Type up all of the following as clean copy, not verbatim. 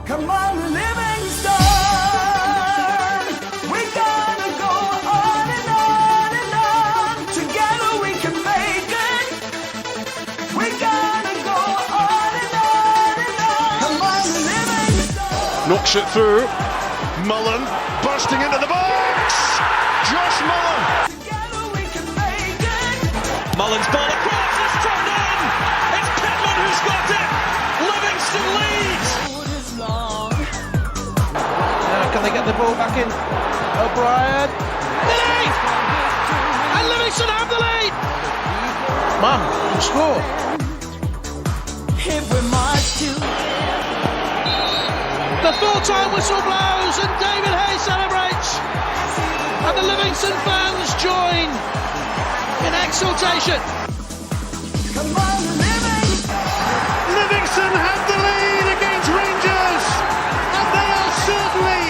Come on, Livingston, we're gonna go on and on and on. Together we can make it. We're gonna go on and on and on. Come on, Livingston. Knocks it through. Mullen bursting into the box. Josh Mullen. Together we can make it. Mullen's ball across. It's turned in. It's Pittman who's got it. Livingston leads. Can they get the ball back in? O'Brien. Lead! And Livingston have the lead! Man, you score. If we march to The full-time whistle blows and David Hay celebrates. And the Livingston fans join in exultation. come on, Livingston. Livingston have the lead against Rangers, and they are certainly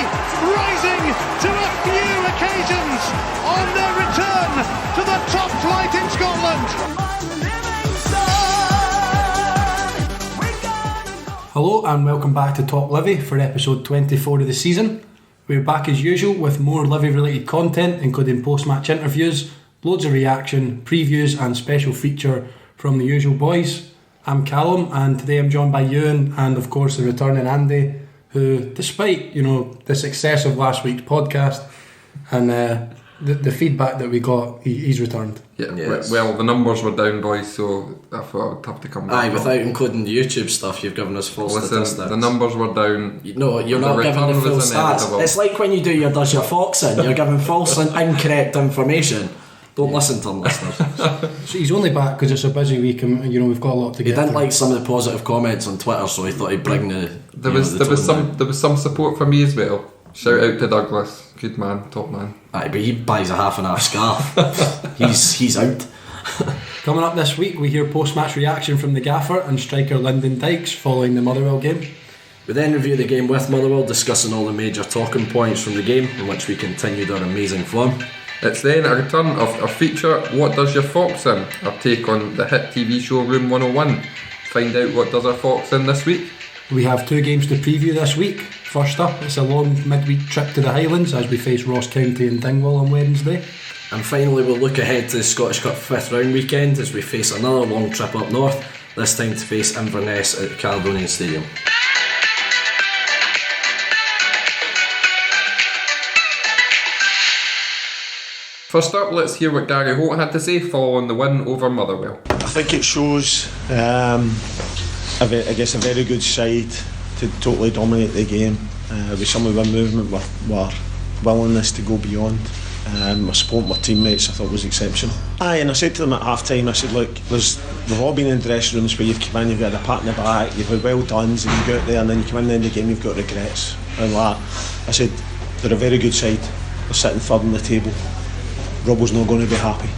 rising to a few occasions on their return to the top flight in Scotland. Come on, Livingston. We're gonna go. Hello and welcome back to TalkLivi for episode 24 of the season. We're back as usual with more Livi related content, including post-match interviews, loads of reaction, previews and special feature from the usual boys. I'm Callum and today I'm joined by Ewan and of course the returning Andy, who despite the success of last week's podcast and the feedback that we got, he's returned. Yes. Well, the numbers were down, boys, so I thought I would have to come back. Aye, without including the YouTube stuff, you've given us false statistics. The numbers were down. No, you're not giving the full stats. It's like when you do your foxing, you're giving false and incorrect information. Don't listen to them, listeners. So he's only back because it's a busy week and we've got a lot to He get didn't through. like some of the positive comments on Twitter, so he thought he'd bring the. There was some support for me as well. Shout out to Douglas, good man, top man. Aye, but he buys a half and half scarf. he's out. Coming up this week, we hear post-match reaction from the gaffer and striker Lyndon Dykes following the Motherwell game. We then review the game with Motherwell, discussing all the major talking points from the game, in which we continued our amazing form. It's then a return of our feature, What Does Your Fox In? Our take on the hit TV show Room 101. Find out what does our fox in this week. We have two games to preview this week. First up, it's a long midweek trip to the Highlands as we face Ross County and Dingwall on Wednesday. And finally we'll look ahead to the Scottish Cup 5th round weekend as we face another long trip up north, this time to face Inverness at the Caledonian Stadium. First up, let's hear what Gary Holt had to say following the win over Motherwell. I think it shows, I guess, a very good side to totally dominate the game with some of the movement, were willingness to go beyond. My support with my teammates I thought was exceptional. Aye, and I said to them at half time, I said, look, we've all been in dressing rooms where you've come in, you've got a pat in the back, you've had well done's and you go out there and then you come in the end of the game, you've got regrets and that. I said, they're a very good side, they're sitting third on the table. Robbo's not going to be happy.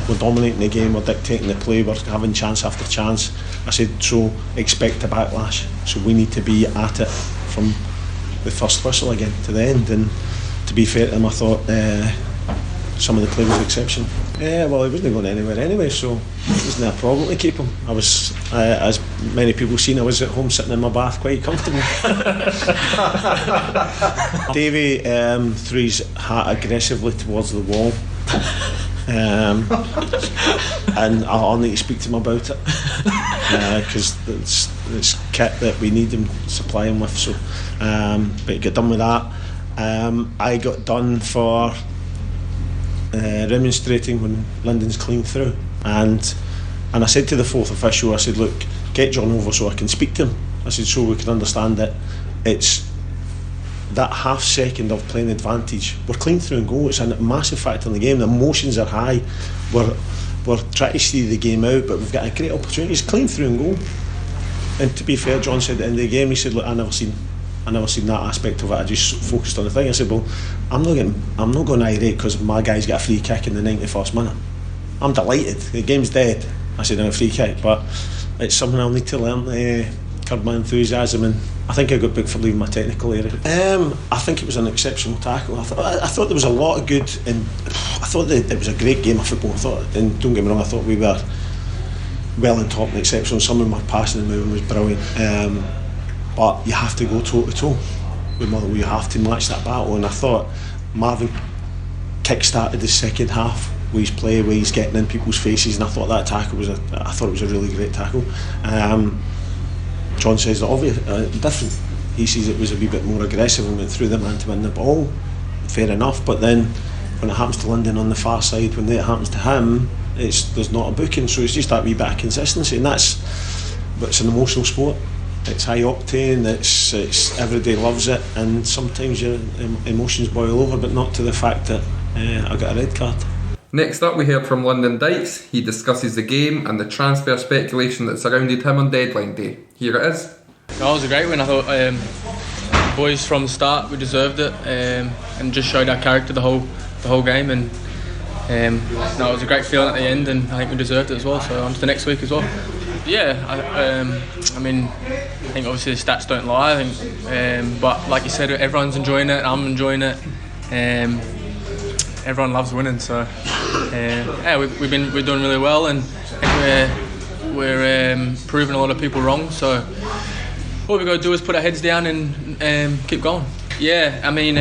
We're dominating the game, we're dictating the play, we're having chance after chance. I said, so expect a backlash. So we need to be at it from the first whistle again to the end. And to be fair to them, I thought some of the play was exceptional. Yeah, well, he wasn't going anywhere anyway, so it wasn't a problem to keep him. I was, as many people seen, I was at home sitting in my bath quite comfortable. Davey threw his hat aggressively towards the wall. And I'll need to speak to him about it because it's kit that we need him supplying with. So, but he got done with that. I got done for remonstrating when Lyndon's clean through, and I said to the fourth official, I said, look, get John over so I can speak to him. I said, so we can understand that it's that half second of playing advantage. We're clean through and goal. It's a massive factor in the game. The emotions are high. We're trying to see the game out, but we've got a great opportunity. It's clean through and goal. And to be fair, John said at the end of the game, he said, look, I never seen that aspect of it. I just focused on the thing. I said, well, I'm not going irate because my guy's got a free kick in the 91st minute. I'm delighted. The game's dead. I said, no, a free kick, but it's something I'll need to learn to curb my enthusiasm, and I think I got booked for leaving my technical area. I think it was an exceptional tackle. I thought there was a lot of good, and I thought that it was a great game of football. And don't get me wrong, I thought we were well on top and exceptional. Some of my passing and moving was brilliant. but you have to go toe to toe with Motherwell. You have to match that battle, and I thought Marvin kick-started the second half with his play, where he's getting in people's faces, and I thought that tackle was a really great tackle. John says the obvious, different. He sees it was a wee bit more aggressive and went through the man to win the ball. Fair enough, but then when it happens to Lyndon on the far side, when it happens to him, there's not a booking. So it's just that wee bit of consistency, and it's an emotional sport. It's high octane. It's everybody loves it, and sometimes your emotions boil over, but not to the fact that I got a red card. Next up, we heard from Lyndon Dykes. He discusses the game and the transfer speculation that surrounded him on deadline day. Here it is. No, it was a great win. I thought boys from the start, we deserved it, and just showed our character the whole game. And no, it was a great feeling at the end, and I think we deserved it as well. So on to the next week as well. Yeah, I mean, I think obviously the stats don't lie. I think, but like you said, everyone's enjoying it. I'm enjoying it. Everyone loves winning, so yeah, we're doing really well, and I think we're proving a lot of people wrong. So all we got to do is put our heads down and keep going. Yeah, I mean,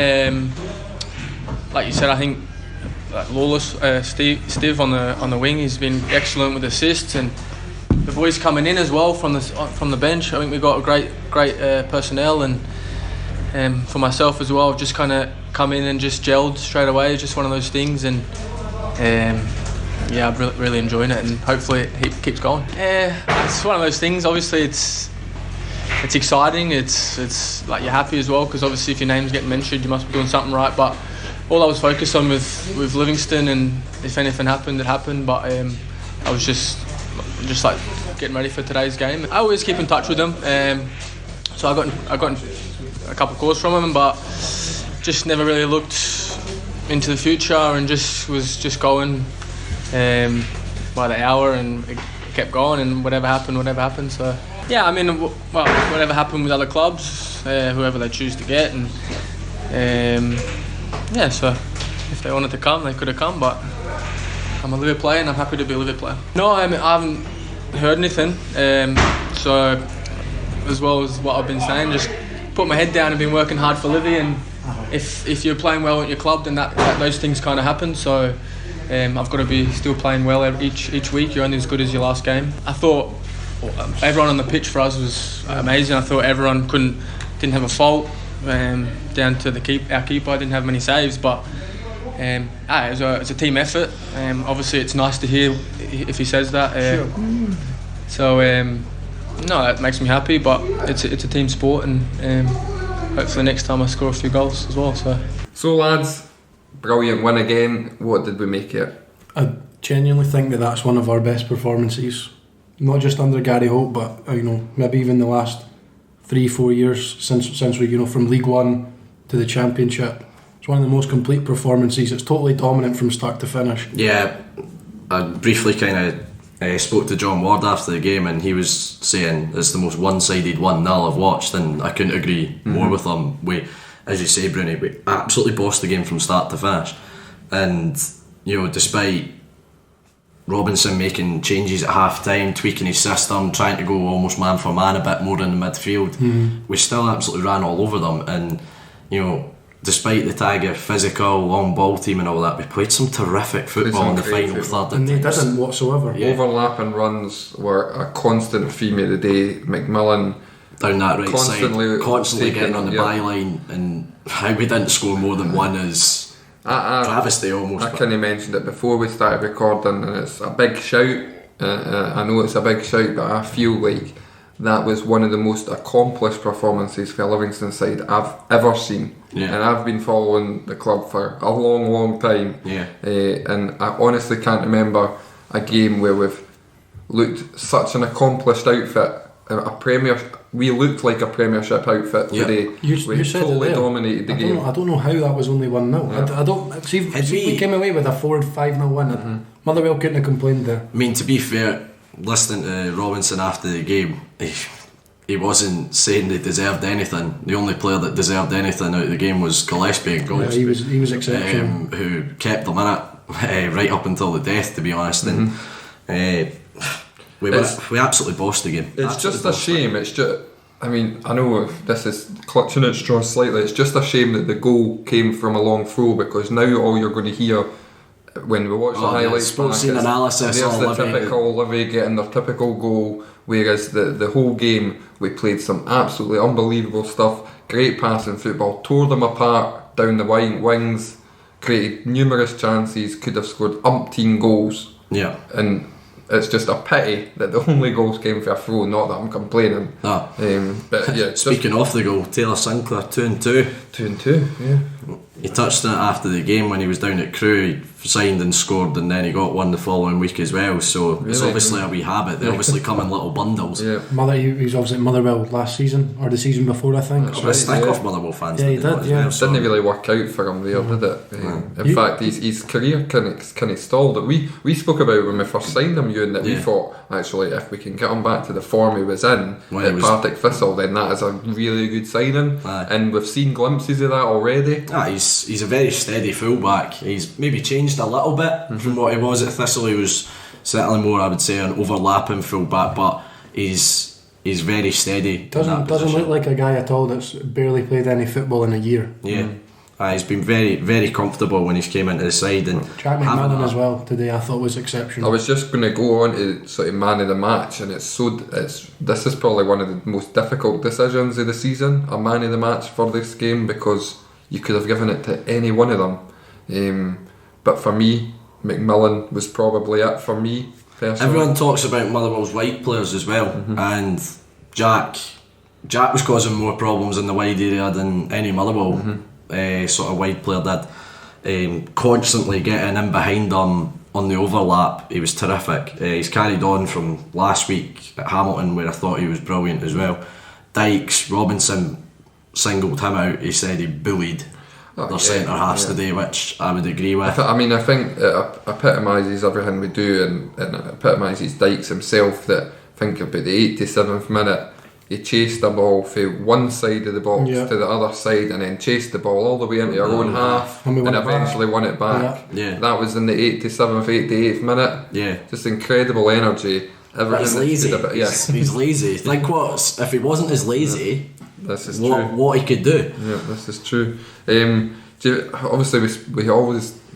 like you said, I think Lawless, Steve on the wing, he's been excellent with assists, and the boys coming in as well from the bench. I think we've got a great personnel, and for myself as well, just kind of come in and just gelled straight away. Just one of those things, and yeah, I'm really enjoying it, and hopefully it keeps going. It's one of those things. Obviously, it's exciting. It's like you're happy as well, because obviously if your name's getting mentioned, you must be doing something right. But all I was focused on with Livingston, and if anything happened, it happened. But I was just like getting ready for today's game. I always keep in touch with them, so I got a couple of calls from them, but just never really looked into the future, and was just going by the hour, and it kept going, and whatever happened. So yeah, I mean, well, whatever happened with other clubs, whoever they choose to get, and yeah, so if they wanted to come, they could have come, but I'm a Livi player, and I'm happy to be a Livi player. No, I haven't heard anything, so as well as what I've been saying, just put my head down and been working hard for Livi, and if you're playing well at your club, then that those things kind of happen. So I've got to be still playing well each week. You're only as good as your last game. I thought everyone on the pitch for us was amazing. I thought everyone didn't have a fault, down to our keeper didn't have many saves, but it was a team effort. Obviously it's nice to hear if he says that. Sure. So no, that makes me happy, but it's a team sport, and hopefully next time I score a few goals as well. So lads, brilliant win again. What did we make it? I genuinely think that's one of our best performances, not just under Gary Holt, but maybe even the last 3-4 years since we from League One to the Championship. It's one of the most complete performances. It's totally dominant from start to finish. Yeah, I briefly kind of spoke to John Ward after the game, and he was saying it's the most one-sided 1-0 I've watched, and I couldn't agree more with him. We, as you say, Bruni, we absolutely bossed the game from start to finish, and despite Robinson making changes at half-time, tweaking his system, trying to go almost man for man a bit more in the midfield, we still absolutely ran all over them, and despite the tag of physical, long ball team and all that, we played some terrific football in the final third. And they didn't whatsoever. Yeah. Overlapping runs were a constant theme of the day. McMillan down that right side, constantly getting on the byline, and how we didn't score more than one is travesty almost. I kind of mentioned it before we started recording, and it's a big shout. I know it's a big shout, but I feel like that was one of the most accomplished performances for Livingston side I've ever seen. Yeah. And I've been following the club for a long time. Yeah. And I honestly can't remember a game where we've looked such an accomplished outfit. We looked like a Premiership outfit today. We totally dominated the game. I don't know how that was only 1-0. Yeah. I don't see if we came away with a 4-5-0 win. Motherwell couldn't have complained there. I mean, to be fair, listening to Robinson after the game, he wasn't saying they deserved anything. The only player that deserved anything out of the game was Gillespie in goals. Yeah, he was exceptional. Who kept them in it right up until the death, to be honest. And we absolutely bossed the game. It's just a shame. It's just I mean, I know this is clutching at straws slightly. It's just a shame that the goal came from a long throw, because now all you're going to hear when we watch the highlights sports back scene analysis, there's the Livi. typical Livi getting their typical goal, whereas the whole game we played some absolutely unbelievable stuff. Great passing football, tore them apart down the wings, created numerous chances, could have scored umpteen goals. Yeah. And it's just a pity that the only goals came for a throw. Not that I'm complaining. But yeah. Speaking of the goal, Taylor Sinclair 2-2. 2-2. Yeah. He touched on it after the game when he was down at Crewe. He signed and scored, and then he got one the following week as well. So it's obviously a wee habit. They obviously come in little bundles. Yeah. He was obviously at Motherwell last season or the season before, I think. That's right, stick off Motherwell fans. Yeah, he did. Yeah. Didn't really work out for him there, did it? In fact, his career kind of stalled. We spoke about when we first signed him, Ewan, that we thought actually if we can get him back to the form he was in at Partick Thistle, then that is a really good signing. And we've seen glimpses of that already. He's a very steady fullback. He's maybe changed a little bit from what he was at Thistle. He was certainly more, I would say, an overlapping fullback, but he's very steady. Doesn't look like a guy at all that's barely played any football in a year. Yeah. He's been very, very comfortable when he's came into the side, and Jack McMillan as well today I thought was exceptional. I was just going to go on to sort of man of the match, and this is probably one of the most difficult decisions of the season, a man of the match for this game, because you could have given it to any one of them. But for me, McMillan was probably it for me personally. Everyone talks about Motherwell's wide players as well, and Jack was causing more problems in the wide area than any Motherwell sort of wide player did. Constantly getting in behind them on the overlap, he was terrific. He's carried on from last week at Hamilton, where I thought he was brilliant as well. Dykes, Robinson singled him out. He said he bullied their centre halves today, which I would agree with. I think it epitomises everything we do, and it epitomises Dykes himself. That think about the 87th minute, he chased the ball from one side of the box to the other side, and then chased the ball all the way into our own half, and eventually won it back. That was in the 87th, 88th minute. Just incredible energy. He's lazy. He's lazy. Think if he wasn't as lazy, this is what he could do. Yeah, this is true. Obviously,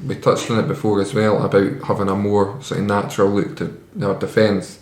we touched on it before as well about having a more sort of natural look to our defence.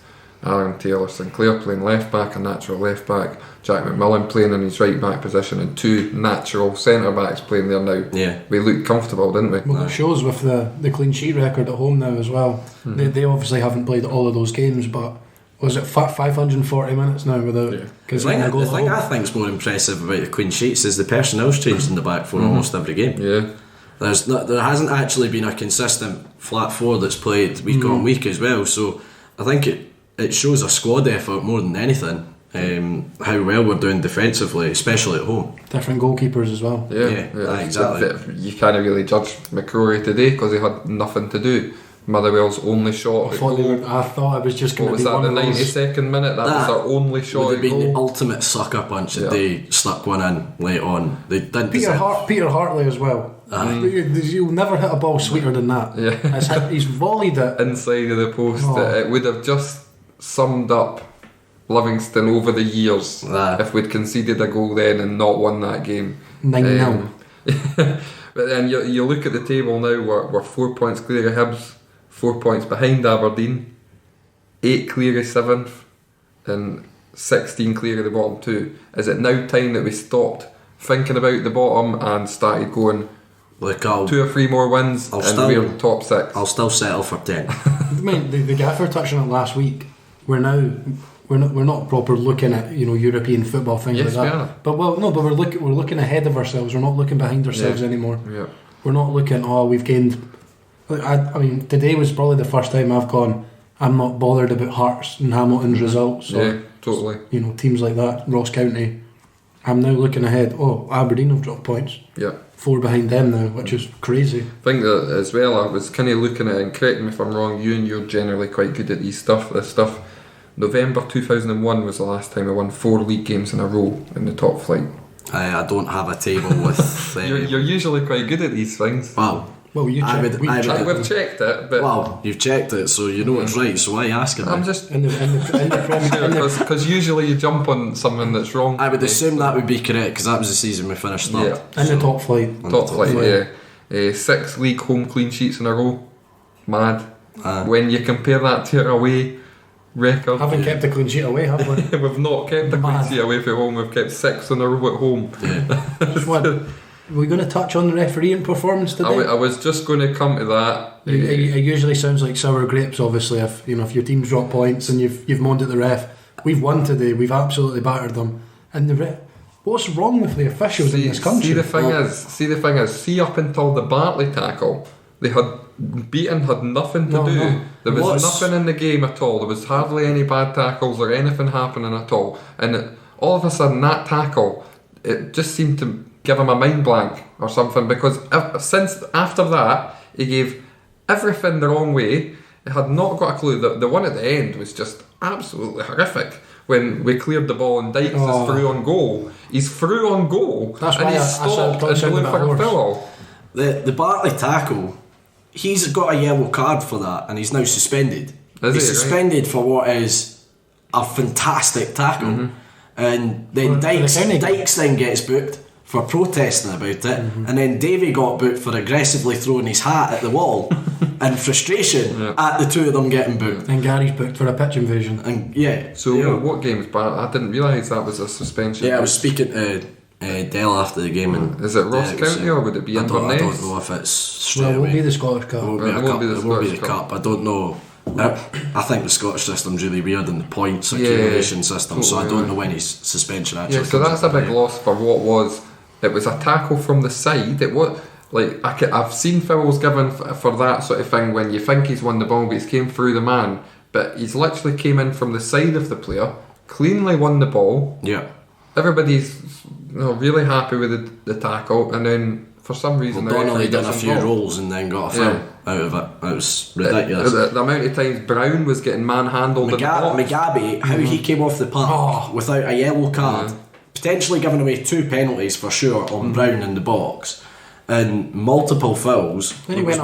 Aaron Taylor Sinclair playing left back, a natural left back. Jack McMillan playing in his right back position, and two natural centre backs playing there now. We looked comfortable, didn't we? Well, it shows with the clean sheet record at home now as well. They obviously haven't played all of those games, but was it 540 minutes now without? The thing I think is more impressive about the clean sheets is the personnel's changed in the back for almost every game. There hasn't actually been a consistent flat four that's played week on week as well. So I think it shows a squad effort more than anything. How well we're doing defensively, especially at home. Different goalkeepers as well. Exactly. You can't really judge McCrory today because he had nothing to do. Motherwell's only shot. I thought it was just going to be one of those. The 92nd minute. That was their only shot. Would have been the ultimate sucker punch if they stuck one in late on. They didn't. Peter Hartley as well. You'll never hit a ball sweeter than that. He's volleyed it inside of the post. It would have just summed up Livingston over the years if we'd conceded a goal then and not won that game. 9-0. But then you look at the table now, we're 4 points clear of Hibs, 4 points behind Aberdeen, 8 clear of 7th, and 16 clear of the bottom 2. Is it now time that we stopped thinking about the bottom and started going 2 or 3 more wins and we're top 6? I'll still settle for 10. I mean, the gaffer touched on it last week. We're not proper looking at European football things like that. We are. But we're looking ahead of ourselves. We're not looking behind ourselves anymore. We're not looking. We've gained. I mean, today was probably the first time I've gone. I'm not bothered about Hearts and Hamilton's results. Totally. Teams like that, Ross County. I'm now looking ahead. Aberdeen have dropped points. 4 behind them now, which is crazy. I think that as well. I was kind of looking at it, and correct me if I'm wrong. You're generally quite good at this stuff. November 2001 was the last time I won 4 league games in a row in the top flight. I don't have a table with. You're usually quite good at these things. Wow. Well, we've checked it, but well, you've checked it, so you know it's right. So why are you asking? I'm just in the because usually you jump on something that's wrong. I would assume that would be correct because that was the season we finished third. Yeah, in the top flight. Top flight, yeah. 6 league home clean sheets in a row. Mad. When you compare that to your away record, Haven't kept a clean sheet away, have we? we've not kept a clean sheet away from home. We've kept 6 in a row at home. Yeah. We're going to touch on the refereeing performance today. I was just going to come to that. It usually sounds like sour grapes. Obviously, if your team's dropped points and you've moaned at the ref, we've won today. We've absolutely battered them. And what's wrong with the officials in this country? See the thing is, see up until the Bartley tackle, they had nothing to do. There was nothing in the game at all. There was hardly any bad tackles or anything happening at all. And all of a sudden, that tackle, it just seemed to give him a mind blank or something, because since after that he gave everything the wrong way. He had not got a clue. The one at the end was just absolutely horrific when we cleared the ball and Dykes is through on goal. He's through on goal. That's and why he's stopped and blew for a foul. The Bartley tackle, he's got a yellow card for that and he's now suspended. He's suspended for what is a fantastic tackle. And then Dykes then gets booked for protesting about it, and then Davey got booked for aggressively throwing his hat at the wall in frustration at the two of them getting booked. And Gary's booked for a pitch invasion. And So what game was Bartley? I didn't realise that was a suspension. Yeah, I was speaking to Dell after the game, and is it Ross County or would it be Inverness? I don't know if it's straight It won't away. be the Scottish Cup. It won't be the Cup. I don't know. I think the Scottish system's really weird in the points accumulation system, so I don't know when his suspension actually so that's a big loss for what was. It was a tackle from the side. It was like I've seen fouls given for that sort of thing when you think he's won the ball but he's came through the man, but he's literally came in from the side of the player, cleanly won the ball. Yeah, everybody's really happy with the tackle, and then for some reason Donnelly done a few rolls and then got a foul out of it. It was ridiculous. The amount of times Brown was getting manhandled in the box. Mugabe, how he came off the park without a yellow card, potentially giving away 2 penalties for sure on Brown in the box, and multiple fouls. Then he went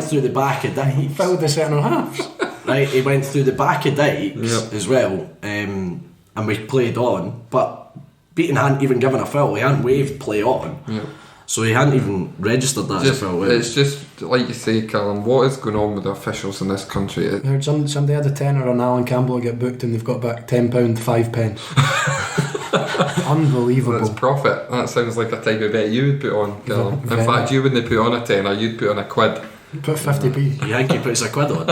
through the back of Dykes. He fouled the centre halves. Right, he went through the back of Dykes as well, and we played on, but Beaton hadn't even given a foul. He hadn't waved play on. So he hadn't even registered that as a foul. It's just like you say, Callum, what is going on with the officials in this country? I heard somebody had a tenner on Alan Campbell to get booked and they've got back £10 5 pence. Unbelievable. That's profit. That sounds like a type of bet you would put on, Callum. In fact, you wouldn't put on a tenner, you'd put on a quid. Put 50p. You think he puts a quid on?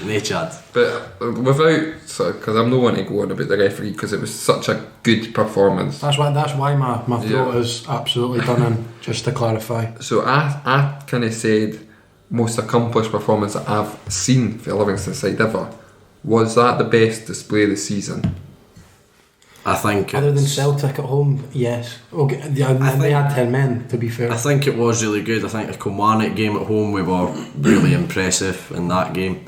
Nay, Chad. But because I'm no one to go on about the referee because it was such a good performance. That's why my throat is absolutely done in, just to clarify. So I kind of said most accomplished performance that I've seen for Livingston side ever. Was that the best display of the season? I think other than Celtic at home, yes. Okay, they had 10 men, to be fair. I think it was really good. I think the Kilmarnock game at home, we were really impressive in that game.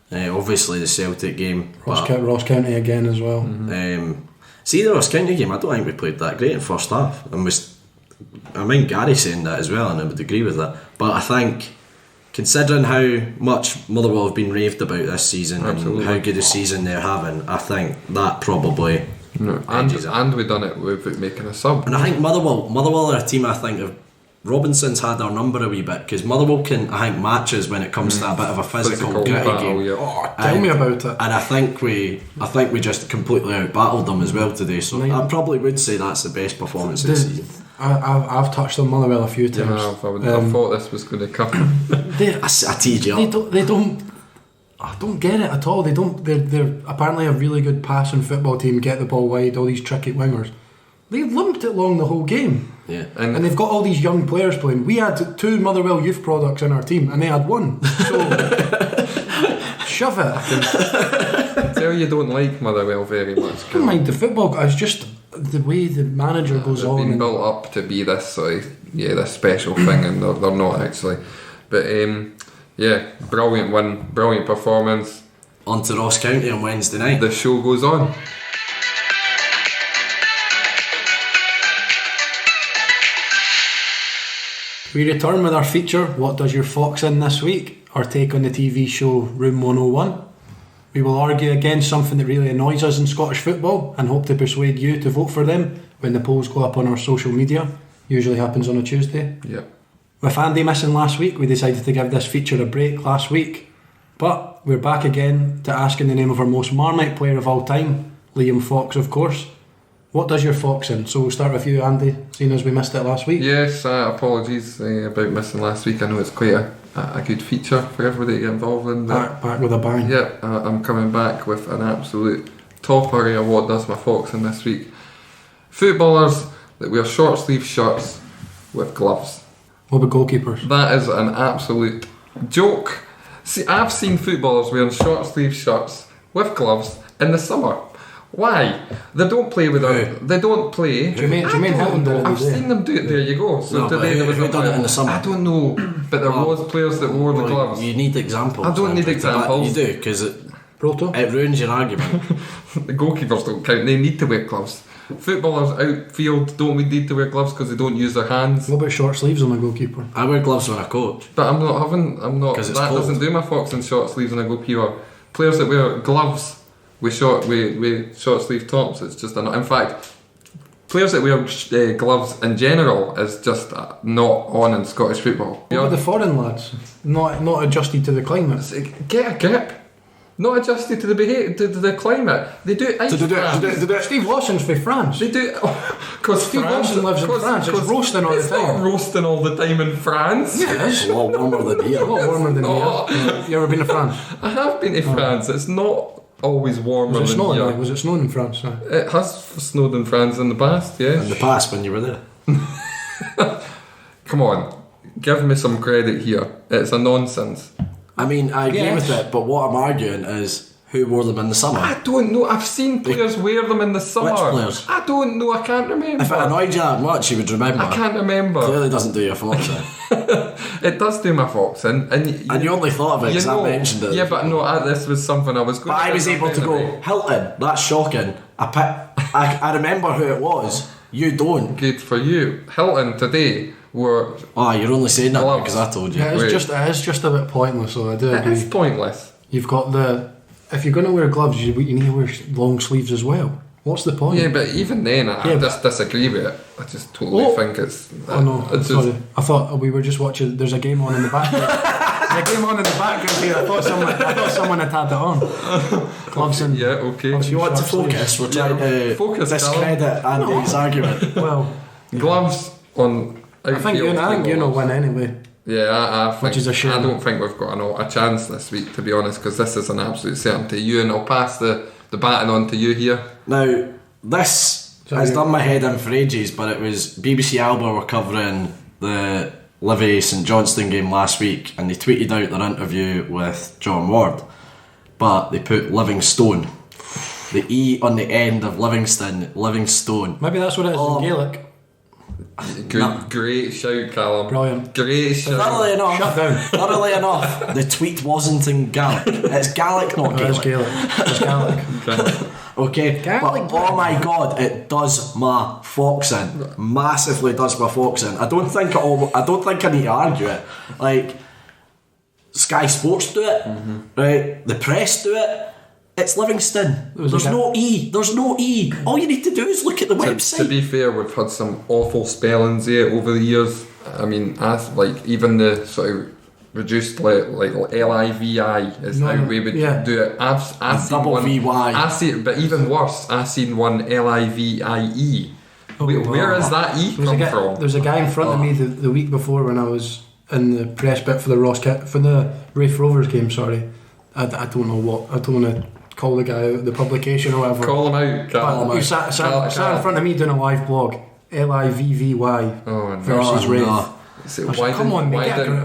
Obviously the Celtic game, Ross County again as well. See the Ross County game, I don't think we played that great in first half, and I mean Gary saying that as well, and I would agree with that. But I think, considering how much Motherwell have been raved about this season and how good a season they're having, I think that probably. And we done it without making a sub. And I think Motherwell are a team, I think, Robinson's had our number a wee bit, because Motherwell can, I think, matches when it comes to a bit of a physical gritty battle, game. Tell me about it. And I think we just completely out-battled them as well today, so I probably would say that's the best performance of the season. I've touched on Motherwell a few times. I thought this was going to come. I teed you up. I don't get it at all. They're apparently a really good passing football team, get the ball wide, all these tricky wingers. They limped it long the whole game. Yeah. And they've got all these young players playing. We had 2 Motherwell youth products in our team and they had 1. So shove it. I can tell you don't like Motherwell very much. I don't mind the football, it's just the way the manager goes on. They've been built up to be this sort of, this special thing, and they're not actually. But brilliant win, brilliant performance. On to Ross County on Wednesday night. The show goes on. We return with our feature, What Does Your Fox In This Week? Our take on the TV show Room 101. We will argue against something that really annoys us in Scottish football and hope to persuade you to vote for them when the polls go up on our social media. Usually happens on a Tuesday. Yep. With Andy missing last week, we decided to give this feature a break last week. But we're back again to ask in the name of our most Marmite player of all time, Liam Fox, of course. What does your fox in? So we'll start with you, Andy, seeing as we missed it last week. Yes, apologies about missing last week. I know it's quite a good feature for everybody to get involved in. Back with a bang. Yeah, I'm coming back with an absolute topper of what does my fox in this week. Footballers that wear short sleeve shirts with gloves. What about goalkeepers? That is an absolute joke. See, I've seen footballers wearing short sleeve shirts with gloves in the summer. Why? They don't play without. They don't play. Jermaine Hilton did it. I've seen them do it. There you go. So No, but today there was who done it in the summer? I don't know, but there was players that wore the gloves. You need examples. I don't need But examples. You do, because it Proto? ruins your argument. The goalkeepers don't count. They need to wear gloves. Footballers outfield don't need to wear gloves because they don't use their hands. What about short sleeves on a goalkeeper? I wear gloves when I coach. But I'm not. 'Cause it's That cold. doesn't do my fox in short sleeves and I go pure. Players that wear gloves with short sleeve tops. It's just in fact, players that wear gloves in general is just not on in Scottish football. What about the foreign lads? Not adjusted to the climate. Get a grip. Not adjusted to the climate. They do it. Steve Lawson's for France. They do because Steve Lawson lives in France. It's roasting all the It's time. not roasting all the time in France. Yeah, it is. A lot warmer than A here. lot warmer than not. here. You ever been to France? I have been to France. It's not always warmer Was it than snowing? here. Like, was it snowing in France? It has snowed in France in the past, yes. In the past, when you were there. Come on, give me some credit here. It's a nonsense. I mean, I agree Yes. with it, but what I'm arguing is who wore them in the summer. I don't know. I've seen players wear them in the summer. Which players? I don't know. I can't remember. If it annoyed you that much, you would remember. I can't remember. Clearly doesn't do your fox in. It does do my fox in, And you only thought of it because I mentioned it. Yeah, but no, this was something I was going. But I was able to go, Hilton, that's shocking. I remember who it was. You don't. Good for you. Hilton today were. Oh, you're only saying that Gloves. because I told you. Yeah, Wait. it is just a bit pointless, so I do It agree. is pointless. You've got if you're going to wear gloves, you need to wear long sleeves as well. What's the point? Yeah, but even then, I Yeah, just disagree with it. I just totally Oh. think it's. Oh no, it's sorry. just, I thought we were just watching. There's a game on in the background. There's a game on in the background here. I thought someone had had it on. Gloves and yeah, okay. If you want to short focus, we're Yeah, trying to focus, discredit Andy's argument. Well, Gloves on. I think you know win anyway. Yeah, I think. Which is a shame. I don't think we've got a chance this week, to be honest, because this is an absolute certainty. You and I'll pass the baton on to you here. Now, this has done my head in for ages, but it was BBC Alba were covering the Livi St Johnstone game last week, and they tweeted out their interview with John Ward, but they put Livingstone. The E on the end of Livingston, Livingstone. Maybe that's what it is in Gaelic. Great shout, Callum. Brilliant. Great shout. Thoroughly enough. Shut down. Thoroughly enough. The tweet wasn't in Gaelic. It's Gaelic, not It's Gaelic. Gaelic. It's Gaelic. Okay, Gaelic. but oh my god, it does my fox in. Massively does my fox in. I don't think I need to argue it. Like, Sky Sports do it, right? The press do it. It's Livingston. There's no E. There's no E. All you need to do is look at the To website. be fair, we've had some awful spellings here over the years. I mean, even the sort of reduced like Livi is how we would do it. I've seen double one. VY. I see it, but even worse, I've seen one Livie. Where is that E come from? There's a guy in front of me the week before when I was in the press bit for the Rafe Rovers game. Sorry, I don't know what. I don't want to call the guy out, the publication or whatever. Call him out. But he sat in front of me doing a live blog. Livvi versus Rafe. No. So I said,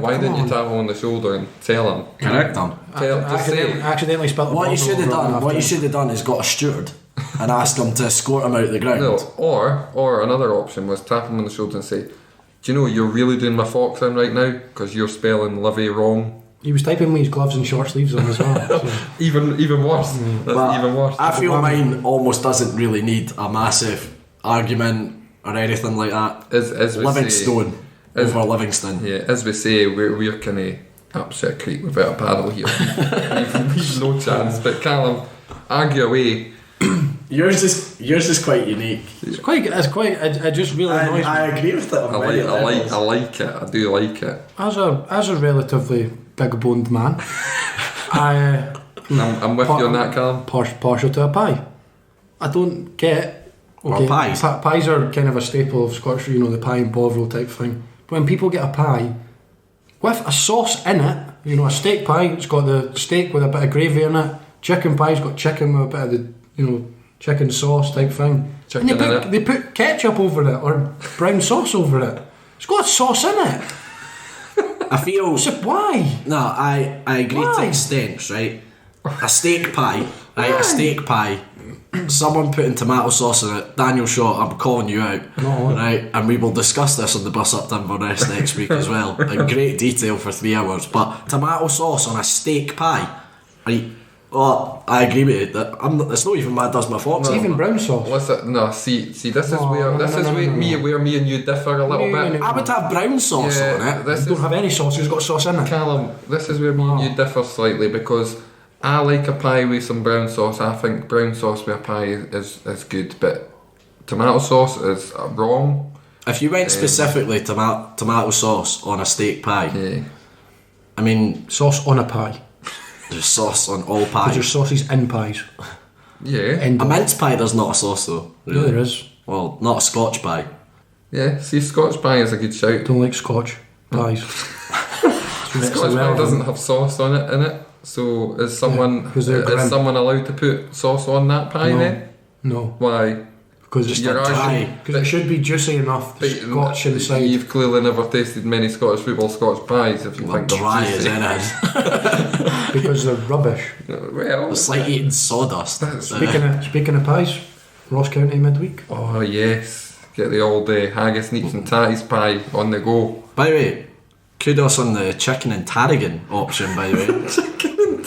why didn't you on. tap him on the shoulder and tell him? Correct them. Accidentally spelled the What ball you should have wrong done. after. What you should have done is got a steward and asked him to escort him out the ground. No, or another option was tap him on the shoulder and say, "Do you know you're really doing my fox in right now because you're spelling Livi wrong." He was typing with his gloves and short sleeves on as well. So. Even worse. That's But even worse. I feel mine almost doesn't really need a massive argument or anything like that. As we Livingstone. over Livingston. Yeah, as we say, we're kind of upset creek without a paddle here. We've no chance. But Callum, argue away. Yours is quite unique. It's quite. It just really annoys me. I agree with it. I like it. I do like it. As a relatively big-boned man, I'm with you on that, Callum. Partial to a pie. I don't get. Okay, Or pies. Pies are kind of a staple of Scottish, the pie and bovril type thing. But when people get a pie with a sauce in it, a steak pie, it's got the steak with a bit of gravy in it. Chicken pie's got chicken with a bit of the, chicken sauce type thing. Chicken and they put ketchup over it or brown sauce over it. It's got sauce in it. I feel. So why? No, I agree Why? to extents, right? A steak pie, right? A steak pie. Someone putting tomato sauce in it. Daniel Shaw, I'm calling you out, right? And we will discuss this on the bus up to Inverness next week as well, in great detail for 3 hours. But tomato sauce on a steak pie, right? Well, I agree with you. It's not even mad does my fox. Even brown sauce. Listen, no, see, this is where me and you differ a little bit. I would have brown sauce on it. This Don't have any sauce. It's got sauce in it. Callum, this is where me and you differ slightly because I like a pie with some brown sauce. I think brown sauce with a pie is good, but tomato sauce is wrong. If you went specifically tomato sauce on a steak pie, Yeah. I mean, Sauce on a pie. there's sauce on all Because pies. there's sauces in pies. Yeah. In A mince pie, there's not a sauce though. Yeah, Really. there is. Well, not a Scotch pie. Yeah, see, Scotch pie is a good shout. Don't like Scotch pies. Scotch pie doesn't have sauce on it in it. So is someone allowed to put sauce on that pie then? No, Why? because it's You're not arguing- because it should be juicy enough. The Scotch inside. You've clearly never tasted many Scottish football Scotch pies if you Well, think they're dry as juicy. anything. Because they're rubbish. Well, It's like eating sawdust. Speaking of pies, Ross County midweek. oh yes, get the old haggis, neats and tatties pie on the go. By the way, kudos on the chicken and tarragon option, by the way.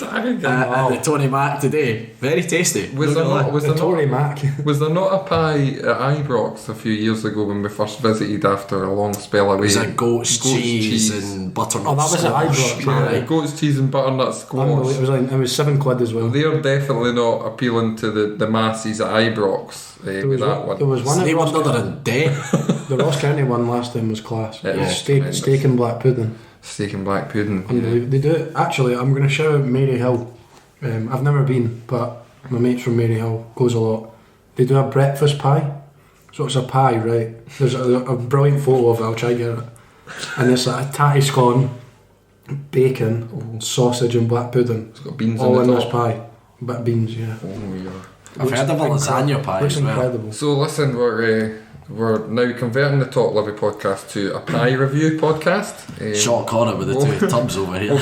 Tarragon. And the Tony Mac today. Very tasty. Was there The Tory Mac. not a pie at Ibrox a few years ago when we first visited after a long spell away? It was a goat's cheese and butternut Oh, that was at squash. Ibrox, Yeah, yeah. goat's cheese and butternut squash. Unbelievable. It was £7 as well. They're definitely not appealing to the masses at Ibrox with that one. There was one. They at were Ross under County. in debt. The Ross County one last time was class. It was Steak tremendous. and black pudding. Steak and black pudding. Unbelievable. They do it. Actually, I'm going to shout out Mary Hill. I've never been, but my mates from Mary Hill goes a lot. They do a breakfast pie. So it's a pie, right? There's a brilliant photo of it. I'll try to get it. And it's like a tatty scone, bacon, sausage and black pudding. It's got beans all on in the this top. pie. Bit of beans, yeah. Oh yeah. I've heard of a lasagna pie Looks as well. incredible. So listen, we're now converting the TalkLivi podcast to a pie review podcast. Shock horror with the two tubs over here. We'll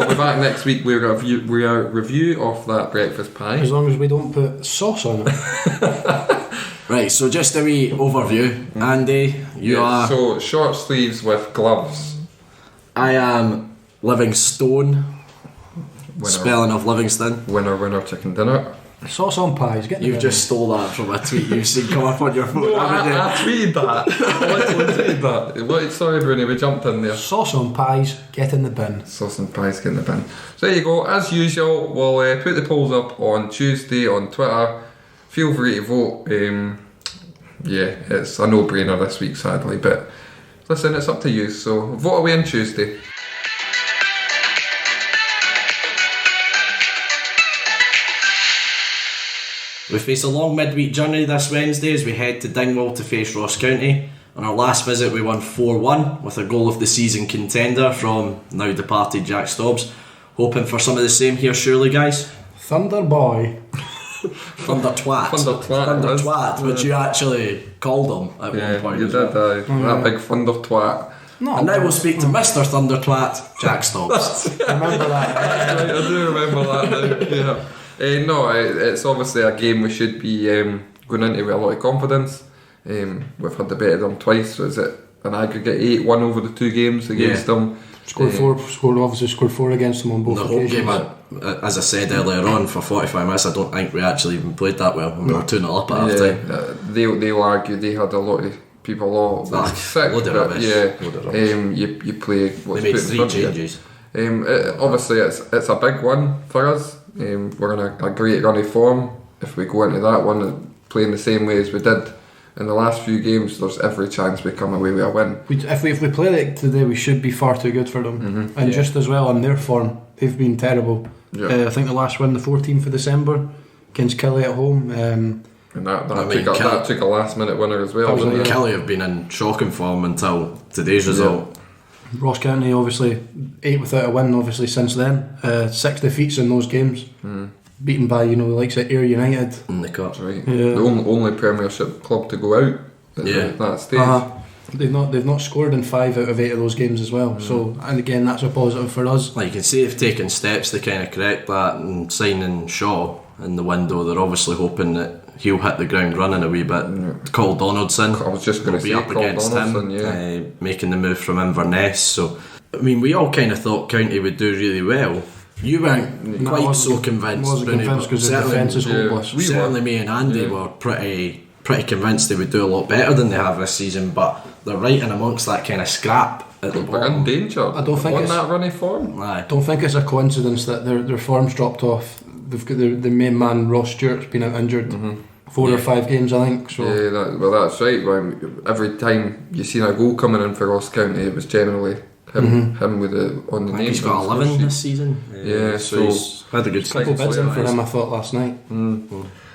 be back next week with a review of that breakfast pie. As long as we don't put sauce on it. Right, so just a wee overview. Andy, you are... So short sleeves with gloves. I am Livingstone. Winner. Spelling of Livingston. Winner chicken dinner. Sauce on pies. Get You've just stole that from a tweet you've seen come up on your phone, haven't you? I tweeted that. I literally tweeted that. Sorry, Bruni, we jumped in there. sauce on pies. Get in the bin. Sauce and pies get in the bin. So there you go. As usual, we'll put the polls up on Tuesday on Twitter. Feel free to vote. Yeah, it's a no-brainer this week, sadly. But listen, it's up to you. So vote away on Tuesday. We face a long midweek journey this Wednesday as we head to Dingwall to face Ross County. On our last visit we won 4-1 with a goal of the season contender from now departed Jack Stobbs. Hoping for some of the same here surely, guys? Thunder boy. Thunder twat. Thunder twat. Which you actually called him at one point. You as did, well. that big thunder twat. No, And now we'll speak to Mr. Thunder Twat, Jack Stobbs. remember that. Right, I do remember that now. Yeah. No, it's obviously a game we should be going into with a lot of confidence. We've had the better them twice. So is it an aggregate 8-1 over the two games against them? Scored four against them on both The whole occasions. game, as I said earlier on, for 45 minutes, I don't think we actually even played that well. We were 2-0 up at half time. They'll argue they had a lot of people all sick, load of but rubbish. yeah, Load of rubbish. you play what's They made put in 3 front of you. changes. Obviously, it's a big one for us. We're in a great run of form. If we go into that one playing the same way as we did in the last few games, there's every chance we come away with a win. If we play like today, we should be far too good for them. And just as well on their form, they've been terrible. Yeah. I think the last win, the 14th of December, against Kelly at home. And that took a last minute winner as well. Absolutely, didn't it? Kelly have been in shocking form until today's result. Ross County, obviously, 8 without a win, obviously, since then. 6 defeats in those games. Beaten by, the likes of Ayr United. In the cup. That's right. Yeah. The only Premiership club to go out at that stage. They've not scored in 5 out of 8 of those games as well. So, and again, that's a positive for us. Like you can see, they've taken steps to kind of correct that, and signing Shaw in the window. They're obviously hoping that he'll hit the ground running a wee bit. Carl Donaldson, I was just going to will be say up Carl against Donaldson, him, making the move from Inverness. So, I mean, we all kind of thought County would do really well. You weren't No, I quite wasn't- so convinced. I wasn't Bruni, convinced but because the defence is hopeless. we certainly were. me and Andy were pretty convinced they would do a lot better than they have this season, but they're right in amongst that kind of scrap at the They're in bottom. danger. I don't think on it's- that run of form. Aye. Don't think it's a coincidence that their form's dropped off. They've got the main man, Ross Stewart's been out injured 4 or 5 games, I think. So Yeah, that's right. Every time you seen a goal coming in for Ross County, it was generally him with on the I think name. he's got 11 this season. Yeah, so he's had a good a couple bids in for season. him, I thought, last night.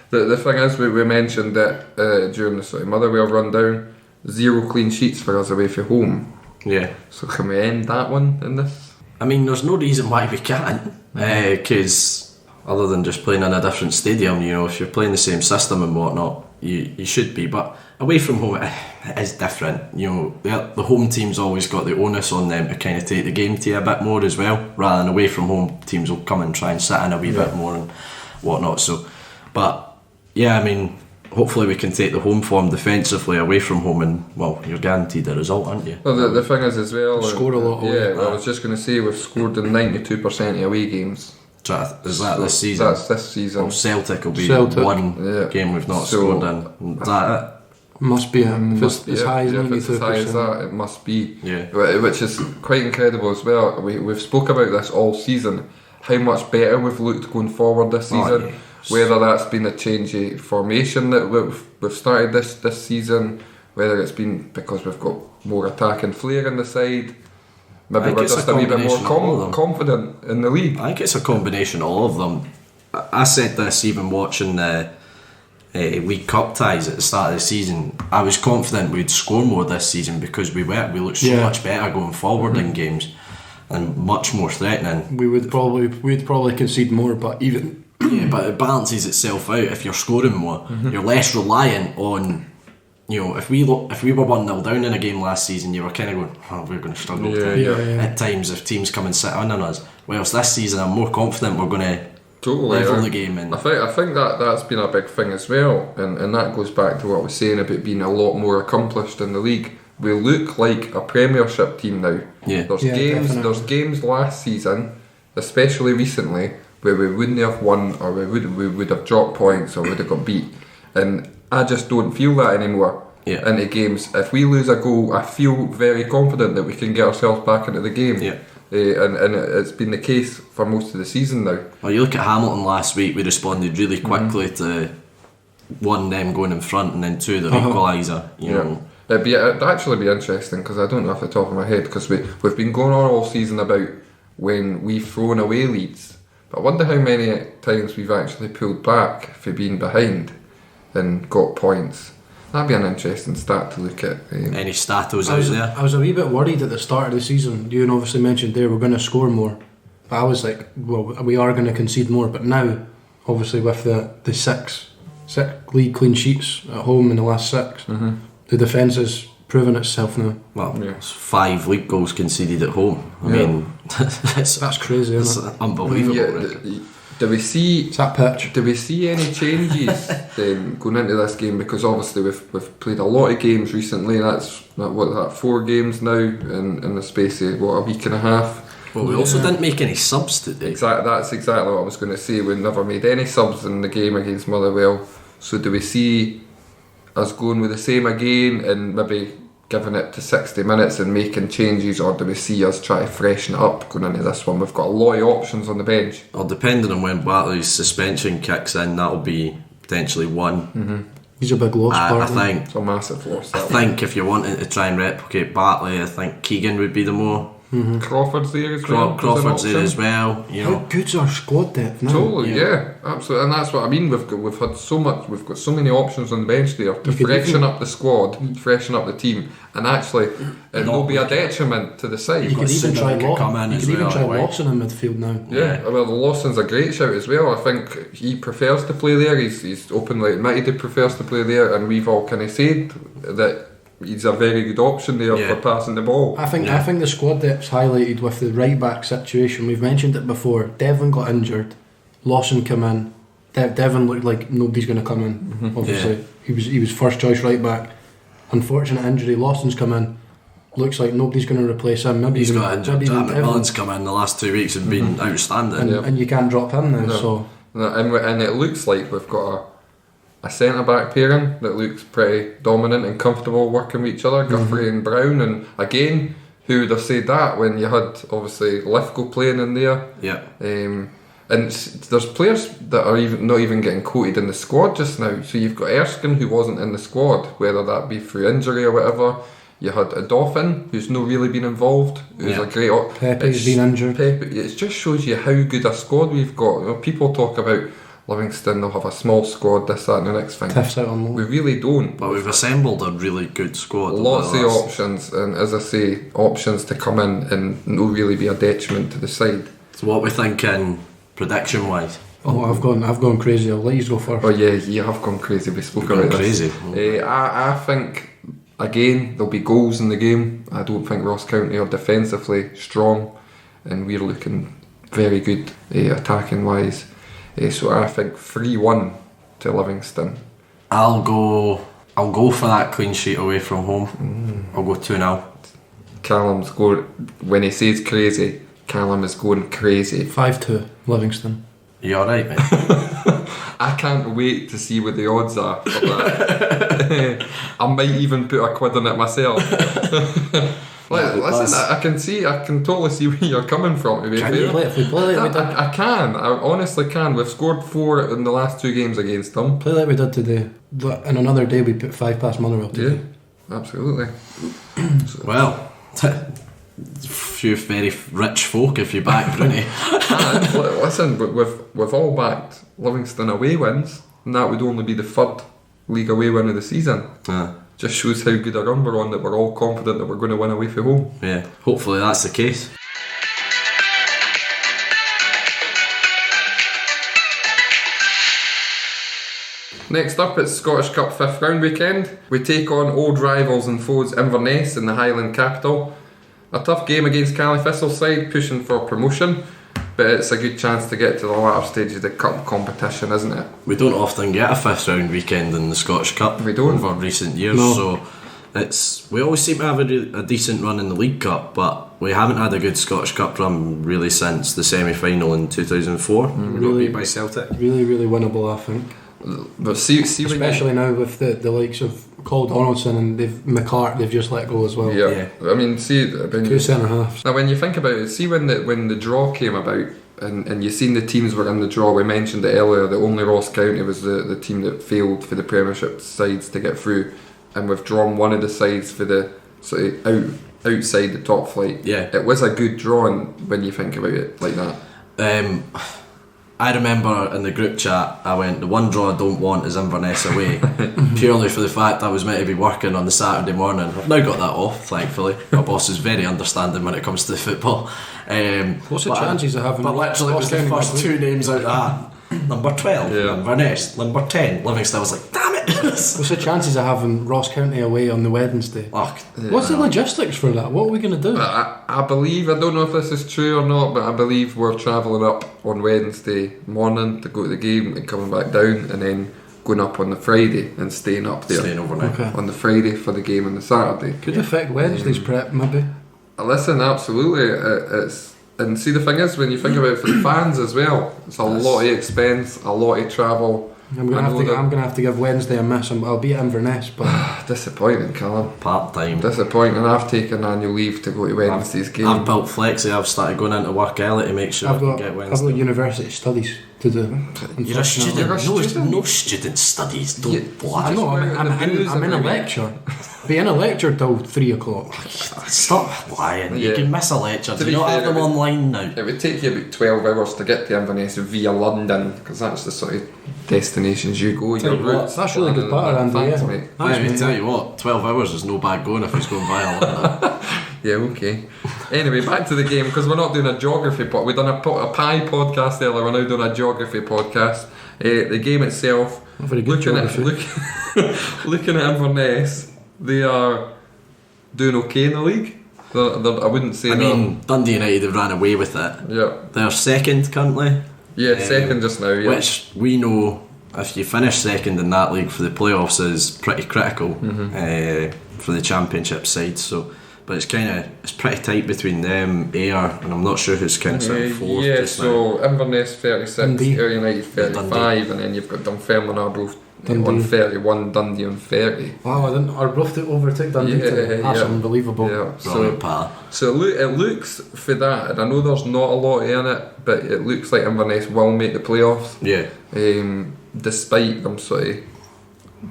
The thing is, we mentioned that during the sort of Motherwell rundown, 0 clean sheets for us away from home. Yeah. So can we end that one in this? I mean, there's no reason why we can't, because other than just playing in a different stadium, if you're playing the same system and whatnot, you should be. But away from home, it is different. The home team's always got the onus on them to kind of take the game to you a bit more as well, rather than away from home teams will come and try and sit in a wee bit more and whatnot. So, but yeah, I mean, hopefully we can take the home form defensively away from home, and well, you're guaranteed a result, aren't you? Well, the thing is as well, Score a lot away. Yeah, I was just going to say we've scored in 92% of away games. Is that this season? That's this season. Well, Celtic will be Celtic. one game we've not So- scored in. Is that Must be if it's as high as if it's as high as 92%. that, it must be. Yeah. Which is quite incredible as well. We've spoke about this all season, how much better we've looked going forward this season. yeah. Whether that's been a change of formation that we've started this season, whether it's been because we've got more attacking flair in the side, maybe think we're it's just a a wee bit more combination of all of them. confident in the league. I think it's a combination of all of them. I said this even watching the League Cup ties at the start of the season. I was confident we'd score more this season because we looked so much better going forward in games and much more threatening. We'd probably concede more, but even Yeah, but it balances itself out. If you're scoring more, you're less reliant on. If we were 1-0 down in a game last season, you were kind of going, we're going to struggle at times if teams come and sit on us. Whilst this season, I'm more confident we're going to Totally, level the game. And I think that's been a big thing as well, and that goes back to what I was saying about being a lot more accomplished in the league. We look like a Premiership team now. Yeah. There's Yeah, games. definitely. There's games last season, especially recently, where we wouldn't have won, or we would have dropped points, or would have got beat. And I just don't feel that anymore. Yeah. Into games, if we lose a goal, I feel very confident that we can get ourselves back into the game. Yeah. And it's been the case for most of the season now. Well, you look at Hamilton last week, we responded really quickly to one, them going in front, and then two, the equaliser. You know, It'd actually be interesting, because I don't know off the top of my head, because we've been going on all season about when we've thrown away leads, but I wonder how many times we've actually pulled back for being behind and got points. That'd be an interesting stat to look at. any statos out there. I was a wee bit worried at the start of the season. You obviously mentioned there we're going to score more, but I was like, well, we are going to concede more. But now, obviously, with the six league clean sheets at home in the last 6, the defence has proven itself now. Well, it's 5 league goals conceded at home. I mean, That's crazy, it's isn't it? unbelievable. Do we see? It's that pitch. Do we see any changes then going into this game? Because obviously we've played a lot of games recently. That's 4 games now in the space of a week and a half. Well, we also didn't make any subs today. That's exactly what I was going to say. We never made any subs in the game against Motherwell. So do we see us going with the same again and maybe giving it to 60 minutes and making changes, or do we see us try to freshen it up going into this one? We've got a lot of options on the bench. Or depending on when Bartley's suspension kicks in, that'll be potentially one. He's a big loss. I think It's a massive loss. I think if you're wanting to try and replicate Bartley, I think Keegan would be the more. Crawford's there as well. Crawford's there as well. You How know, good's our squad depth now? Totally, yeah, absolutely, and that's what I mean. We've had so much. We've got so many options on the bench there to freshen up the squad, freshen up the team, and actually it'll be a detriment to the side. You could even try well, Lawson in midfield now. Yeah, well, Lawson's a great shout as well. I think he prefers to play there. He's openly admitted he prefers to play there, and we've all kind of said that he's a very good option there for passing the ball. I think the squad depth's highlighted with the right back situation. We've mentioned it before. Devlin got injured. Lawson came in. Devlin looked like nobody's going to come in. Obviously, he was first choice right back. Unfortunate injury. Lawson's come in. Looks like nobody's going to replace him. Maybe he's even, got injured. McMillan's come in the last 2 weeks and been outstanding, and you can't drop him now. No. So and it looks like we've got a centre back pairing that looks pretty dominant and comfortable working with each other, Guthrie and Brown. And again, who would have said that when you had obviously Lithgow playing in there? Yeah. And there's players that are not even getting quoted in the squad just now. So you've got Erskine, who wasn't in the squad, whether that be through injury or whatever. You had a Dauphin, who's not really been involved, who's a great. Pepe's been injured. It just shows you how good a squad we've got. You know, people talk about Livingston, they'll have a small squad, this, that and the next thing. Tiff's out on loan. We really don't. But we've assembled a really good squad. Lots of options, and as I say, options to come in and not really be a detriment to the side. So what we thinking prediction wise? Oh, I've gone crazy. I'll let you go first. Oh yeah, you have gone crazy. We spoke about crazy. this. I think again there'll be goals in the game. I don't think Ross County are defensively strong, and we're looking very good attacking wise. So I think 3-1 to Livingston. I'll go for that clean sheet away from home. I'll go 2-0. Callum's going, when he says crazy, Callum is going crazy. 5-2 Livingston. You alright, mate? I can't wait to see what the odds are for that. I might even put a quid on it myself. Listen, I can totally see where you're coming from. To be fair. If we play like we did, I honestly can. We've scored 4 in the last 2 games against them. play like we did today. In another day, we put 5 past Motherwell today. Yeah, absolutely. Well, few very rich folk if you back Bruni. And listen, we've all backed Livingston away wins, and that would only be the 3rd league away win of the season. Just shows how good a run we're on, that we're all confident that we're going to win away from home. Yeah, hopefully that's the case. Next up, it's Scottish Cup 5th round weekend. We take on old rivals and foes Inverness in the Highland capital. A tough game against Caley Thistle side, pushing for promotion, but it's a good chance to get to the latter stage of the cup competition, isn't it? We don't often get a 5th round weekend in the Scottish Cup. We don't. Over recent years, so we always seem to have a decent run in the League Cup, but we haven't had a good Scottish Cup run really since the semi-final in 2004. We got beat by Celtic. Really, really winnable, I think. But see especially now with the likes of Cole Donaldson and McCart, they've just let go as well. Yeah. I mean, see, 2 centre halves. Now, when you think about it, see when the draw came about, and you seen the teams were in the draw. We mentioned it earlier that only Ross County was the team that failed for the Premiership sides to get through, and we've drawn one of the sides for the sort of outside the top flight. Yeah, it was a good drawing when you think about it like that. I remember in the group chat I went, the one draw I don't want is Inverness away, purely for the fact I was meant to be working on the Saturday morning. I've now got that off, thankfully. My boss is very understanding when it comes to the football. What's the chances of having? But literally it was the first 2 names out of that. Number 12, Inverness. Number 10, Livingston. I was like, damn it! What's the chances of having Ross County away on the Wednesday? What's the logistics for that? What are we going to do? I believe, I don't know if this is true or not, but I believe we're travelling up on Wednesday morning to go to the game and coming back down, and then going up on the Friday and staying up there. Staying overnight. On the Friday for the game on the Saturday. Could affect Wednesday's prep, maybe. Listen, absolutely. And see, the thing is, when you think about it for the fans as well, it's a lot of expense, a lot of travel. I'm gonna have to give Wednesday a miss. I'll be at Inverness, but disappointing, Callum. Part-time. Disappointing. I've taken annual leave to go to Wednesday's game. I've built flexi. I've started going into work early to make sure I can get Wednesday. I've got university studies to do. You're a student. No student studies. Don't lie. I'm in a lecture. Be in a lecture till 3 o'clock. Stop lying. You can miss a lecture. To Do you not have them online now? It would take you about 12 hours to get to Inverness via London, because that's the sort of destinations you go. Your routes. That's really good part, Andy. Tell you what, 12 hours is no bad going if he's going via London. Yeah, okay. Anyway, back to the game, because we're not doing a geography pod. We've done a pie podcast earlier. We're now doing a geography podcast. The game itself. Looking at Inverness, they are doing okay in the league. I wouldn't say. I mean, Dundee United have ran away with it. Yeah. They're second currently. Yeah, second just now. Yeah. Which we know, if you finish second in that league for the playoffs, is pretty critical for the championship side. So, but it's pretty tight between them, Ayr, and I'm not sure who's kind of sitting fourth. Yeah, just so now. Inverness 36, Ayr United 35, and then you've got Dunfermline Arbroath on 31, Dundee on 30. Wow, I didn't. Arbroath overtook Dundee today. That's unbelievable. Yeah, so it looks for that, and I know there's not a lot in it, but it looks like Inverness will make the playoffs. Yeah. Despite them sort of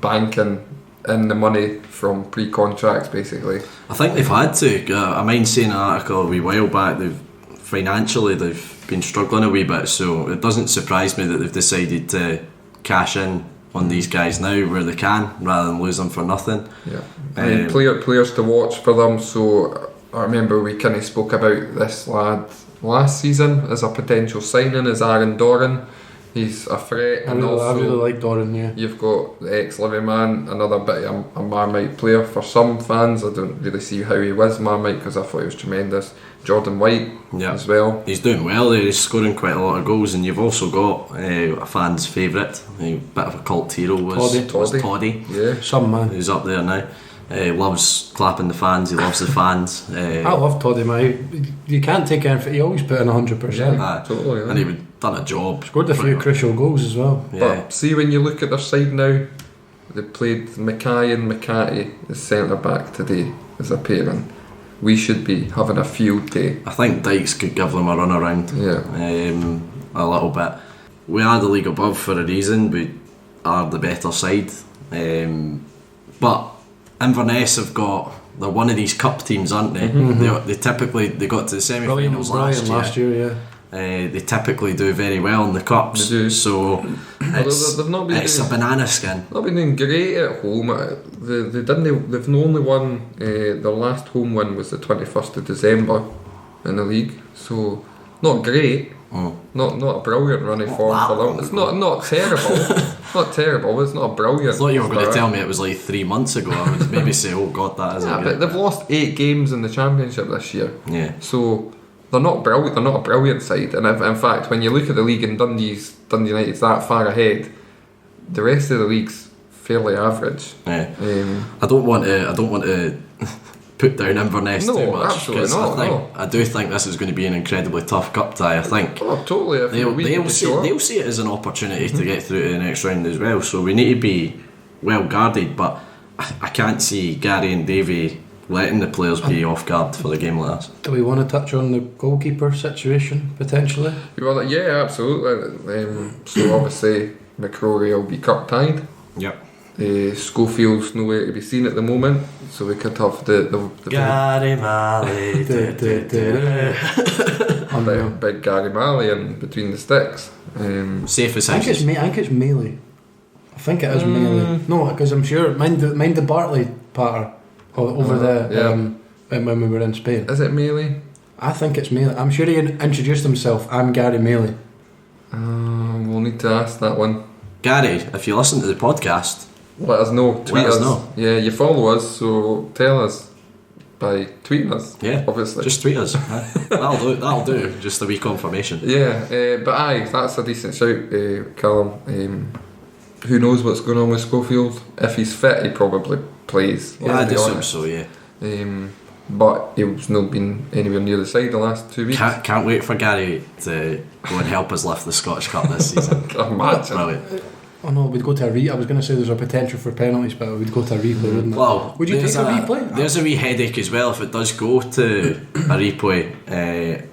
banking in the money from pre-contracts, basically. I think they've had to. I mind seeing an article a wee while back. They've been struggling a wee bit, so it doesn't surprise me that they've decided to cash in on these guys now where they can, rather than lose them for nothing. Yeah, I mean, players to watch for them. So I remember we kind of spoke about this lad last season as a potential signing, as Aaron Doran. He's a threat. I really like Doran. Yeah. You've got the ex-Livi man, another bit of a Marmite player for some fans. I don't really see how he was Marmite, because I thought he was tremendous. Jordan White as well. He's doing well. He's scoring quite a lot of goals, and you've also got a fan's favourite, a bit of a cult hero was Toddy. Yeah, some man who's up there now. Loves clapping the fans. He loves the fans. I love Toddy, man. You can't take anything. He always put in 100%. Yeah, totally. Yeah. And he done a job. Scored a few crucial goals as well. Yeah. But see, when you look at their side now, they played Mackay and McCarthy as centre back today as a pairing. We should be having a field day. I think Dykes could give them a run around. Yeah. A little bit. We are the league above for a reason. We are the better side. But Inverness they're one of these cup teams, aren't they? They typically got to the semi-finals last year. They typically do very well in the cups. They do. So it's a banana skin. They've been doing great at home. They've only won. Their last home win was the 21st of December in the league. So not great. Not a brilliant run of form for them. It's not terrible. Not terrible. It's not a brilliant. I thought you were going to tell me it was like 3 months ago. I would maybe say, oh god, that isn't good. But they've lost 8 games in the championship this year. Yeah. So they're not brilliant. They're not a brilliant side. And in fact, when you look at the league and Dundee United's that far ahead, the rest of the league's fairly average. Yeah. I don't want to put down Inverness too much. Absolutely not. I do think this is going to be an incredibly tough cup tie. I think. Oh, totally. They'll see it as an opportunity to get through to the next round as well. So we need to be well guarded. But I can't see Gary and Davey letting the players be off guard for the game like this. Do we want to touch on the goalkeeper situation potentially? Yeah, absolutely. So obviously McCrory will be cup tied. Yep. Schofield's nowhere to be seen at the moment, so we could have the Gary Malley. big Gary Malley in between the sticks. Safe as I think it's Mealy. I think it is Mealy. No, because I'm sure. Mind the Bartley patter over when we were in Spain. Is it Mealy? I think it's Mealy. I'm sure he introduced himself. I'm Gary Mealy. We'll need to ask that one. Gary, if you listen to the podcast, let us know. Tweet us. Know. Yeah, you follow us, so tell us by tweeting us. Yeah, obviously. Just tweet us. That'll do. Just a wee confirmation. Yeah, but that's a decent shout, Callum. Who knows what's going on with Schofield? If he's fit, he probably plays. Yeah, I assume so. Yeah. But he's not been anywhere near the side the last 2 weeks. Can't wait for Gary to go and help us lift the Scottish Cup this season. Imagine. Brilliant. Oh no, we'd go to a replay. I was going to say there's a potential for penalties, but we'd go to a replay, wouldn't it? Well, would you take a replay? There's a wee headache as well if it does go to a replay.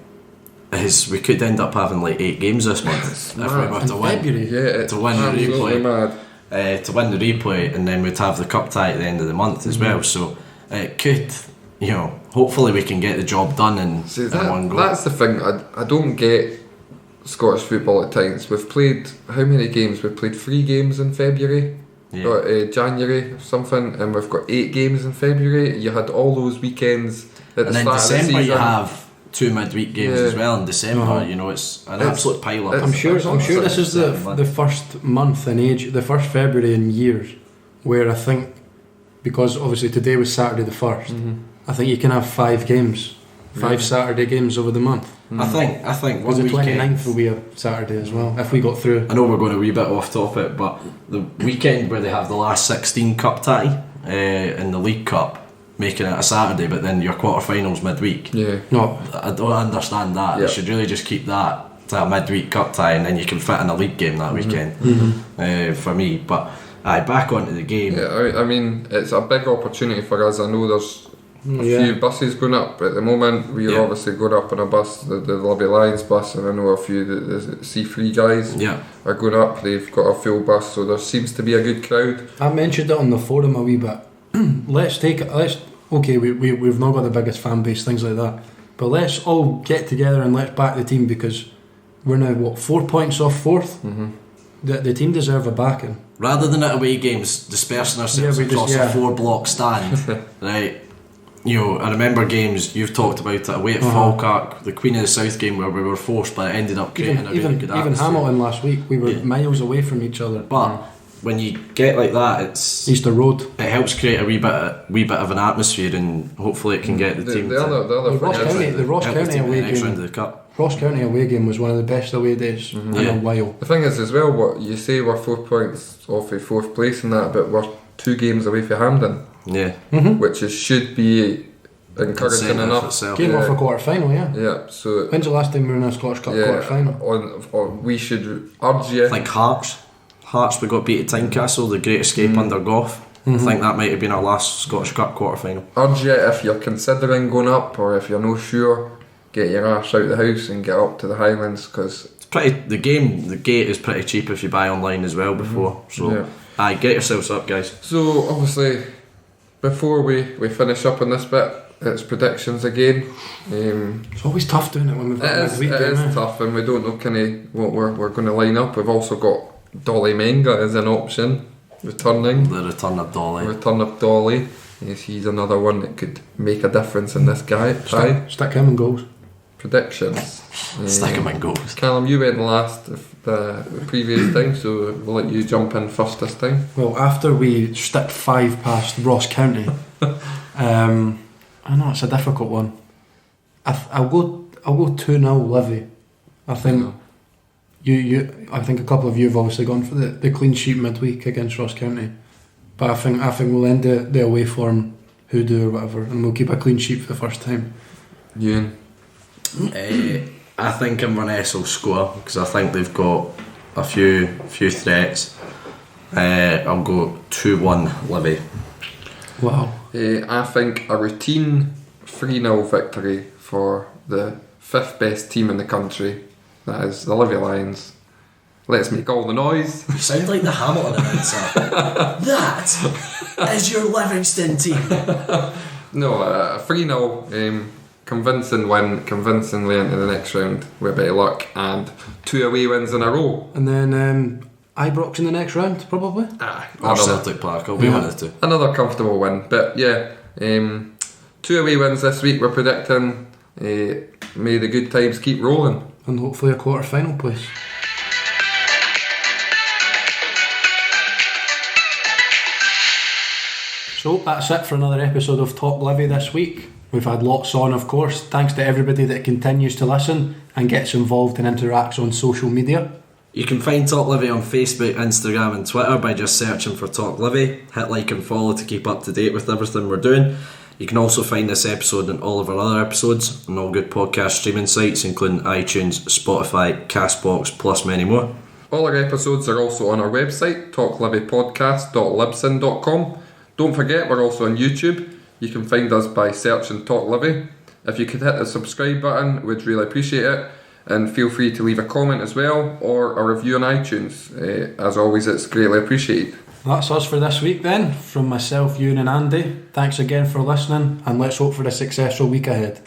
Is we could end up having like 8 games this month if we were to win. February. Yeah, to win the replay. Mad. To win the replay, and then we'd have the cup tie at the end of the month as well. So it could, hopefully we can get the job done in one go. That's the thing. I don't get Scottish football at times. We've played how many games? We've played 3 games in February. Or January or something, and we've got 8 games in February. You had all those weekends at the start of the season. And then December you have 2 midweek games as well in December. It's an absolute pile up. I'm sure this is the first month in age, the first February in years, where I think, because obviously today was Saturday the 1st, I think you can have 5 games, 5 Saturday games over the month. I think because the 29th will be a Saturday as well if we got through. I know we're going a wee bit off topic, but the weekend where they have the last 16 cup tie in the League Cup, making it a Saturday, but then your quarterfinals midweek. Yeah. No, I don't understand that. They should really just keep that to a midweek cup tie, and then you can fit in a league game that weekend. For me, but back onto the game. Yeah, I mean it's a big opportunity for us. I know there's a few buses going up at the moment. We're obviously going up on a bus, the Livi Lions bus, and I know a few the C3 guys are going up. They've got a full bus, so there seems to be a good crowd. I mentioned it on the forum a wee bit. We've not got the biggest fan base, things like that, but let's all get together and let's back the team, because we're now 4 points off 4th. The team deserve a backing. Rather than at away games dispersing ourselves across a 4-block stand. Right, I remember games you've talked about it away at Falkirk, the Queen of the South game where we were forced, but it ended up creating a really good atmosphere. Even Hamilton last week, we were miles away from each other. But when you get like that, it's Easter Road. It helps create a wee bit of an atmosphere, and hopefully it can get the team. The Ross County away game. Round of the cup. Ross County away game was one of the best away days in a while. The thing is as well, what you say, we're 4 points off of 4th place and that, but we're 2 games away from Hampden. Yeah. Which should be encouraging enough. Game off a quarter final, Yeah. So when's the last time we were in a Scottish Cup quarter final? We should urge you. Like Hearts, we got beat at Tynecastle, the Great Escape under Gough. I think that might have been our last Scottish Cup quarter final. Urge you, if you're considering going up, or if you're not sure, get your ass out the house and get up to the Highlands, because the gate is pretty cheap if you buy online as well before. So get yourselves up, guys. So obviously, before we finish up on this bit, it's predictions again. It's always tough doing it when we've got a week. It is tough, and we don't know what we're going to line up. We've also got Dolly Menga as an option, returning. The return of Dolly. Yes, he's another one that could make a difference in this guy. Stick him in goals. Predictions. Stick him in goals. Callum, you went last the previous time, so we'll let you jump in first this time. Well, after we stick 5 past Ross County, I know it's a difficult one. I'll go 2-0 Livi. I think I think a couple of you have obviously gone for the clean sheet midweek against Ross County, but I think we'll end the away form hoodoo or whatever, and we'll keep a clean sheet for the first time. Ewan? I think Inverness will score, because I think they've got a few threats. I'll go 2-1 Livi. Wow. I think a routine 3-0 victory for the 5th best team in the country, that is the Livi Lions. Let's make all the noise. You sound like the Hamilton announcer. That is your Livingston team. No, a 3-0 convincing win, convincingly into the next round with a bit of luck, and 2 away wins in a row. And then Ibrox in the next round, probably. Or Celtic Park, I'll be one of the two. Another comfortable win, but 2 away wins this week. We're predicting. May the good times keep rolling, and hopefully a quarter final place. So that's it for another episode of TalkLivi this week. We've had lots on, of course. Thanks to everybody that continues to listen and gets involved and interacts on social media. You can find TalkLivi on Facebook, Instagram and Twitter by just searching for TalkLivi. Hit like and follow to keep up to date with everything we're doing. You can also find this episode and all of our other episodes on all good podcast streaming sites, including iTunes, Spotify, Castbox, plus many more. All our episodes are also on our website, talklivipodcast.libsyn.com. Don't forget, we're also on YouTube. You can find us by searching TalkLivi. If you could hit the subscribe button, we'd really appreciate it. And feel free to leave a comment as well, or a review on iTunes. As always, it's greatly appreciated. That's us for this week then. From myself, Ewan and Andy, thanks again for listening, and let's hope for a successful week ahead.